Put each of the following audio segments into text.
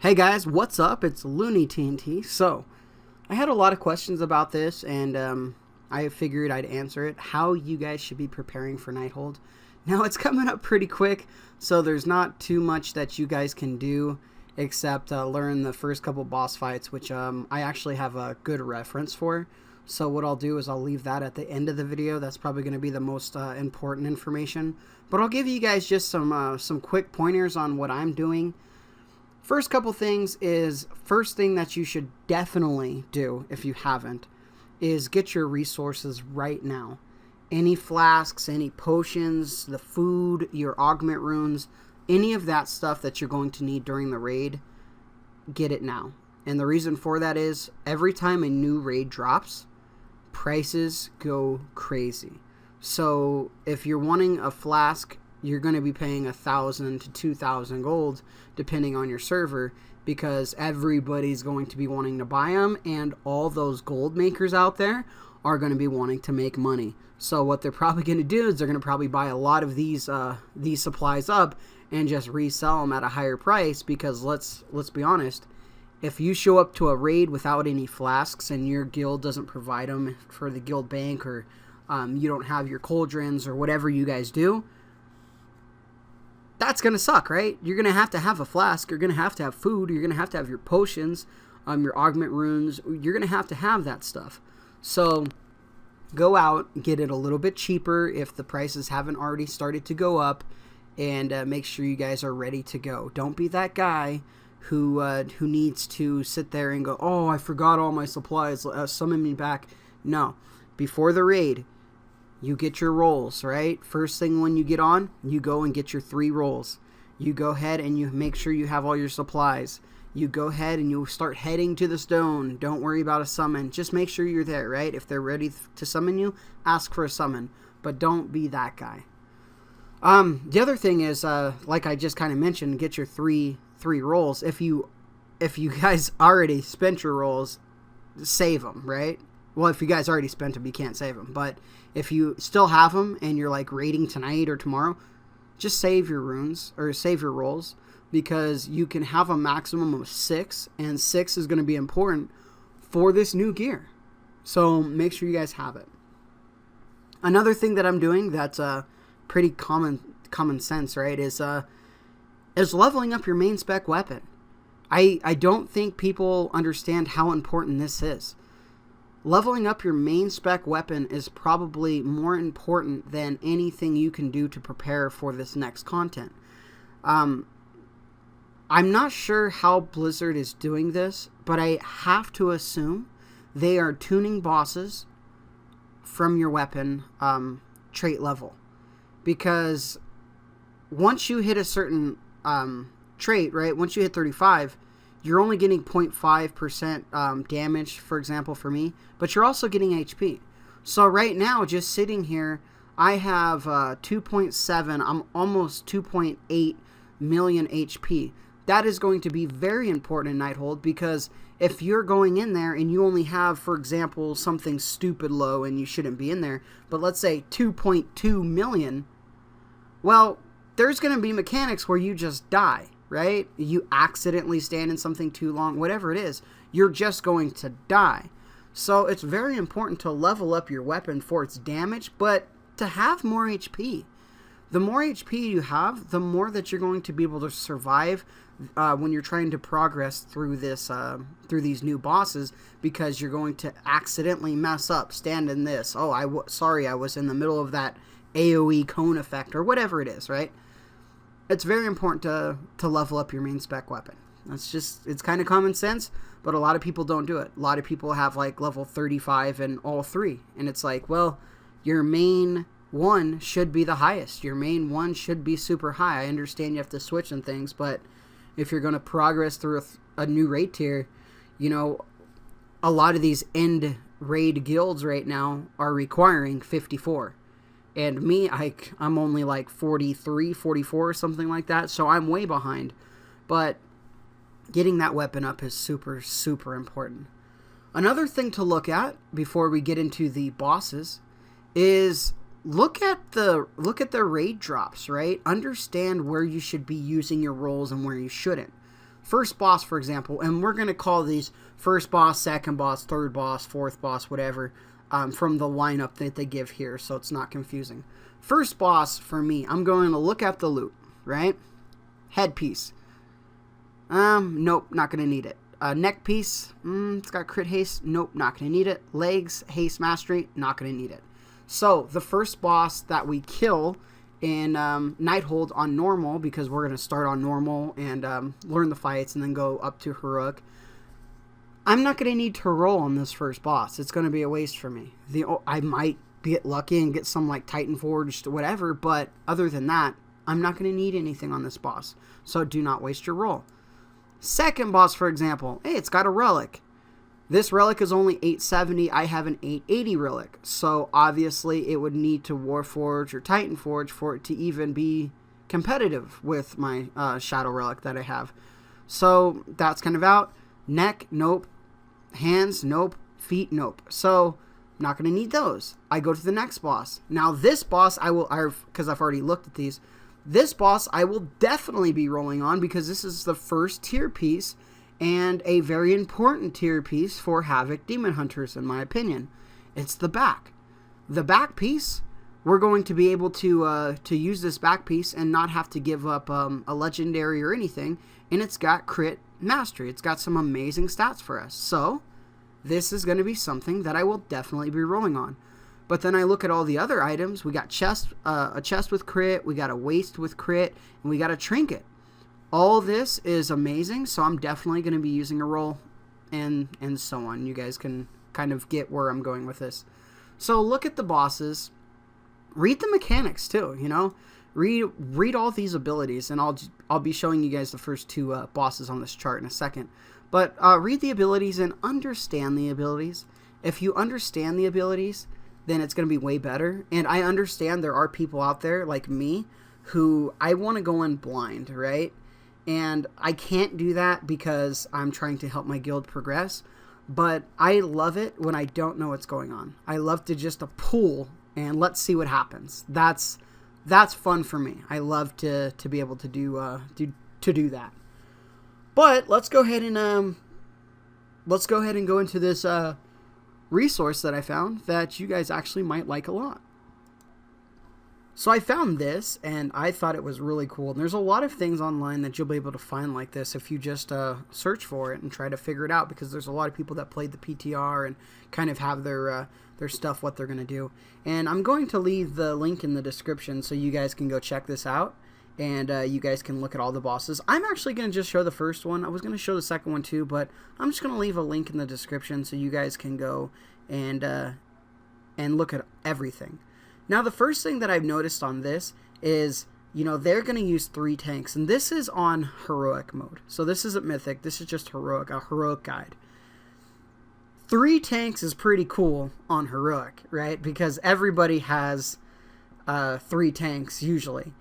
Hey guys, what's up? It's Looney TNT. So, I had a lot of questions about this, and I figured I'd answer it. How you guys should be preparing for Nighthold. Now, it's coming up pretty quick, so there's not too much that you guys can do except learn the first couple boss fights, which I actually have a good reference for. So what I'll do is I'll leave that at the end of the video. That's probably going to be the most important information. But I'll give you guys just some quick pointers on what I'm doing. First couple things is, first thing that you should definitely do if you haven't is get your resources right now. Any flasks, any potions, the food, your augment runes, any of that stuff that you're going to need during the raid, get it now. And the reason for that is every time a new raid drops, prices go crazy. So if you're wanting a flask, you're going to be paying 1,000 to 2,000 gold depending on your server, because everybody's going to be wanting to buy them, and all those gold makers out there are going to be wanting to make money. So what they're probably going to do is they're going to probably buy a lot of these supplies up and just resell them at a higher price, because let's be honest, if you show up to a raid without any flasks and your guild doesn't provide them for the guild bank, or you don't have your cauldrons or whatever you guys do, that's going to suck, right? You're going to have a flask, you're going to have food, you're going to have your potions, your augment runes, you're going to have that stuff. So go out, get it a little bit cheaper if the prices haven't already started to go up, and make sure you guys are ready to go. Don't be that guy who needs to sit there and go, oh, I forgot all my supplies, summon me back. No. Before the raid, you get your rolls, right? First thing when you get on, you go and get your 3 rolls. You go ahead and you make sure you have all your supplies. You go ahead and you start heading to the stone. Don't worry about a summon. Just make sure you're there, right? If they're ready to summon you, ask for a summon. But don't be that guy. The other thing is, like I just kind of mentioned, get your three rolls. If you guys already spent your rolls, save them, right? Well, if you guys already spent them, you can't save them. But if you still have them and you're like raiding tonight or tomorrow, just save your runes or save your rolls, because you can have a maximum of 6, and 6 is going to be important for this new gear. So make sure you guys have it. Another thing that I'm doing that's pretty common sense, right, is leveling up your main spec weapon. I don't think people understand how important this is. Leveling up your main spec weapon is probably more important than anything you can do to prepare for this next content. I'm not sure how Blizzard is doing this, but I have to assume they are tuning bosses from your weapon trait level. Because once you hit a certain trait, right, once you hit 35, you're only getting 0.5% damage, for example, for me, but you're also getting HP. So right now, just sitting here, I have 2.7, I'm almost 2.8 million HP. That is going to be very important in Nighthold, because if you're going in there and you only have, for example, something stupid low and you shouldn't be in there, but let's say 2.2 million, well, there's going to be mechanics where you just die, right? You accidentally stand in something too long, whatever it is, you're just going to die. So it's very important to level up your weapon for its damage, but to have more HP. The more HP you have, the more that you're going to be able to survive when you're trying to progress through through these new bosses, because you're going to accidentally mess up, stand in this. Oh, sorry, I was in the middle of that AoE cone effect, or whatever it is, right? It's very important to level up your main spec weapon. It's kind of common sense, but a lot of people don't do it. A lot of people have like level 35 and all 3, and it's like, well, your main one should be the highest. Your main one should be super high. I understand you have to switch and things, but if you're going to progress through a new raid tier, you know, a lot of these end raid guilds right now are requiring 54. And me, I'm only like 43, 44, something like that. So I'm way behind. But getting that weapon up is super, super important. Another thing to look at before we get into the bosses is look at the raid drops, right? Understand where you should be using your rolls and where you shouldn't. first boss, for example, and we're going to call these first boss, second boss, third boss, fourth boss, whatever, from the lineup that they give here, so it's not confusing. First boss, for me, I'm going to look at the loot, right? Headpiece. Nope, not going to need it. Neck piece, it's got crit haste. Nope, not going to need it. Legs, haste mastery, not going to need it. So, the first boss that we kill in Nighthold on normal, because we're going to start on normal and learn the fights and then go up to heroic. I'm not going to need to roll on this first boss. It's going to be a waste for me. I might get lucky and get some like Titan Forged whatever, but other than that, I'm not going to need anything on this boss. So do not waste your roll. Second boss, for example, hey, it's got a relic. This relic is only 870. I have an 880 relic. So obviously it would need to Warforge or Titan Forge for it to even be competitive with my Shadow relic that I have. So that's kind of out. Neck, nope. Hands, nope. Feet, nope. So I'm not going to need those. I go to the next boss. Now this boss because I've already looked at these. This boss I will definitely be rolling on because this is the first tier piece and a very important tier piece for Havoc Demon Hunters, in my opinion. It's the back. The back piece, we're going to be able to use this back piece and not have to give up a legendary or anything. And it's got crit mastery. It's got some amazing stats for us. So, this is going to be something that I will definitely be rolling on. But then I look at all the other items. We got a chest with crit, we got a waist with crit, and we got a trinket. All this is amazing, so I'm definitely going to be using a roll and so on. You guys can kind of get where I'm going with this. So look at the bosses. Read the mechanics too, you know. Read all these abilities, and I'll be showing you guys the first two bosses on this chart in a second. But read the abilities and understand the abilities. If you understand the abilities, then it's going to be way better. And I understand there are people out there like me who I want to go in blind, right? And I can't do that because I'm trying to help my guild progress. But I love it when I don't know what's going on. I love to just pull and let's see what happens. That's fun for me. I love to be able to do that. But let's go ahead and go into this resource that I found that you guys actually might like a lot. So I found this, and I thought it was really cool. And there's a lot of things online that you'll be able to find like this if you just search for it and try to figure it out, because there's a lot of people that played the PTR and kind of have their stuff, what they're going to do. And I'm going to leave the link in the description so you guys can go check this out, and you guys can look at all the bosses. I'm actually going to just show the first one. I was going to show the second one too, but I'm just going to leave a link in the description so you guys can go and look at everything. Now, the first thing that I've noticed on this is, you know, they're going to use 3 tanks, and this is on heroic mode. So this isn't mythic, this is just heroic, a heroic guide. 3 tanks is pretty cool on heroic, right? Because everybody has 3 tanks usually.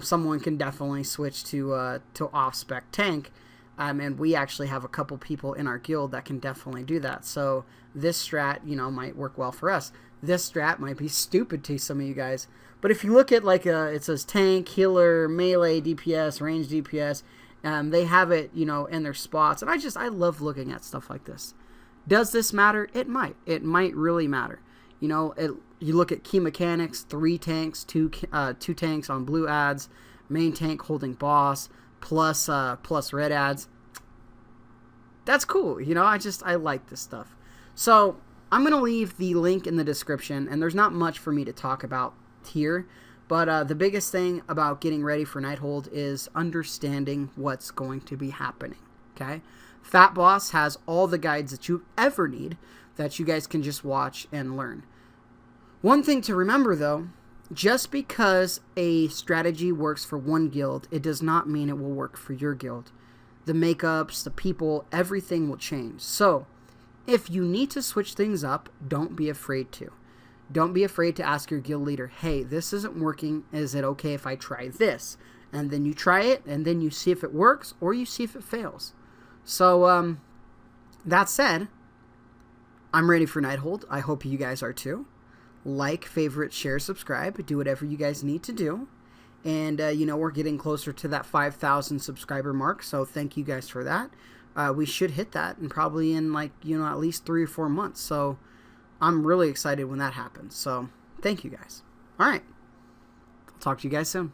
Someone can definitely switch to off-spec tank, and we actually have a couple people in our guild that can definitely do that. So this strat, you know, might work well for us. This strat might be stupid to some of you guys. But if you look at, like, it says tank, healer, melee, DPS, range DPS, they have it, you know, in their spots. And I love looking at stuff like this. Does this matter? It might. It might really matter. You know, you look at key mechanics, 3 tanks, 2 tanks on blue ads, main tank holding boss, plus red ads. That's cool. You know, I like this stuff. So I'm going to leave the link in the description, and there's not much for me to talk about here, but the biggest thing about getting ready for Nighthold is understanding what's going to be happening, okay? Fat Boss has all the guides that you ever need that you guys can just watch and learn. One thing to remember, though, just because a strategy works for one guild, it does not mean it will work for your guild. The makeups, the people, everything will change. So if you need to switch things up, don't be afraid to. Don't be afraid to ask your guild leader, hey, this isn't working. Is it okay if I try this? And then you try it, and then you see if it works, or you see if it fails. So, that said, I'm ready for Nighthold. I hope you guys are too. Like, favorite, share, subscribe. Do whatever you guys need to do. And, we're getting closer to that 5,000 subscriber mark. So thank you guys for that. We should hit that and probably in at least 3 or 4 months. So I'm really excited when that happens. So thank you guys. All right. I'll talk to you guys soon.